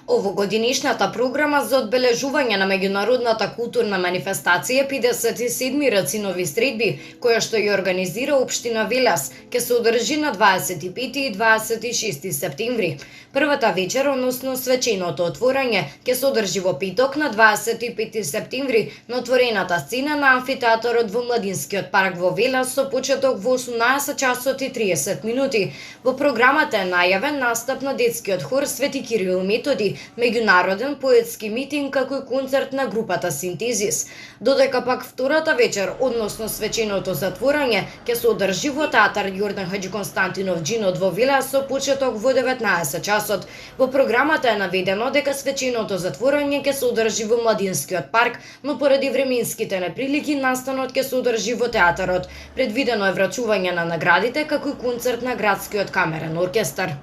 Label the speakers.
Speaker 1: Овогодинишната програма за одбележување на меѓународната културна манифестација 57 рацинови средби, која што ја организира општина Велес, ќе се одржи на 25 и 26 септември. Првата вечер, односно свеченото отворање, ќе се одржи во петок на 25 септември на отворената сцена на амфитеатарот во Младинскиот парк во Велес со почеток во 18 часот и 30 минути. Во програмата е најавен настап на детскиот хор Свети Кирил и Методи, меѓународен поетски митинг како и концерт на групата Синтезис. Додека пак втората вечер, односно свеченото затворање, ќе се одржи во театар Јордан Хаџиконстантинов Џинот во Велес со почеток во 19 часот. Во програмата е наведено дека свеченото затворање ќе се одржи во Младинскиот парк, но поради временските неприлики настанот ќе се одржи во театарот. Предвидено е врачување на наградите како и концерт на градскиот камерен оркестар.